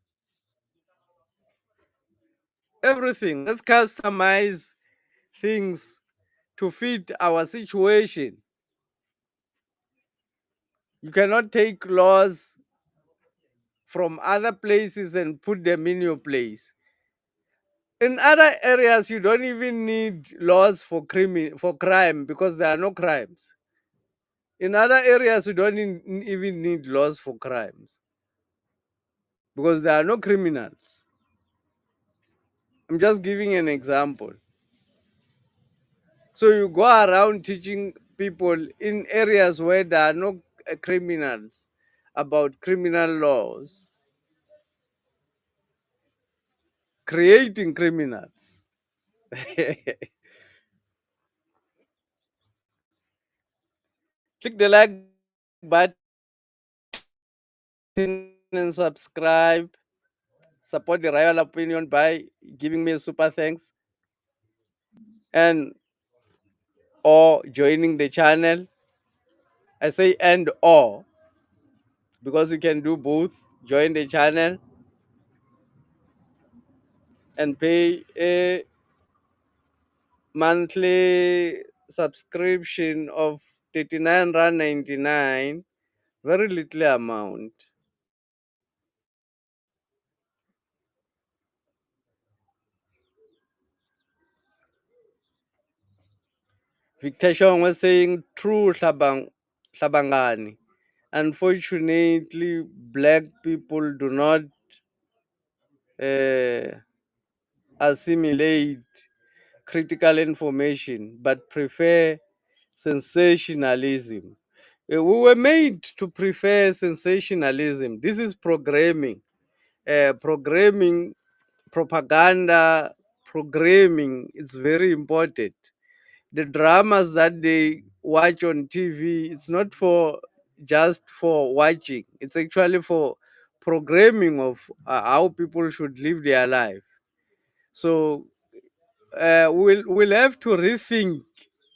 Speaker 1: everything. Let's customize things to fit our situation. You cannot take laws from other places and put them in your place. In other areas, you don't even need laws for crime because there are no crimes. In other areas, you don't even need laws for crimes because there are no criminals. I'm just giving an example. So you go around teaching people in areas where there are no criminals about criminal laws, creating criminals. Click the like button and subscribe. Support the Royal Opinion by giving me a super thanks and or joining the channel. I say and or because you can do both. Join the channel and pay a monthly subscription of 39 rand 99, very little amount. Victor Shong was saying true Tabangani. Unfortunately, black people do not uh, assimilate critical information but prefer sensationalism. We were made to prefer sensationalism. This is programming. Programming, propaganda, programming, it's very important. The dramas that they watch on TV, it's not for just for watching, it's actually for programming of how people should live their life. So we'll have to rethink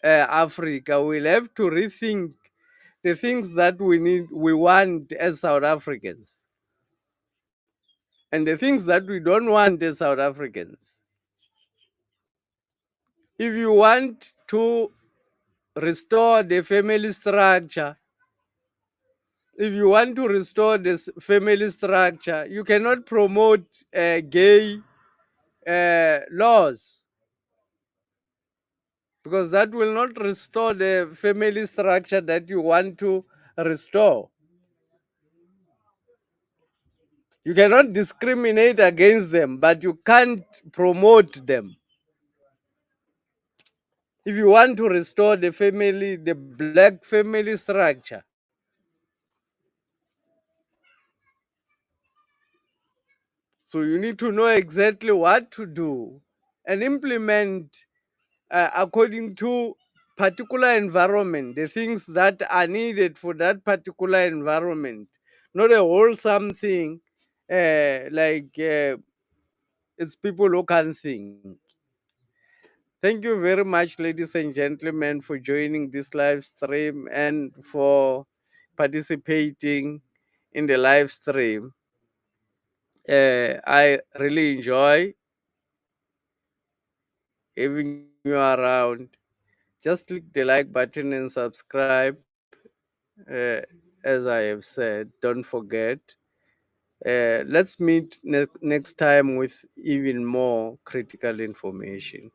Speaker 1: Africa. We'll have to rethink the things that we want as South Africans, and the things that we don't want as South Africans. If you want to restore the family structure, if you want to restore this family structure, you cannot promote gay laws because that will not restore the family structure that you want to restore. You cannot discriminate against them, but you can't promote them. If you want to restore the family, the black family structure, so you need to know exactly what to do and implement according to particular environment, the things that are needed for that particular environment, not a wholesome thing it's people who can't think. Thank you very much, ladies and gentlemen, for joining this live stream and for participating in the live stream. I really enjoy having you around. Just click the like button and subscribe. Uh, as I have said, don't forget. Let's meet next time with even more critical information.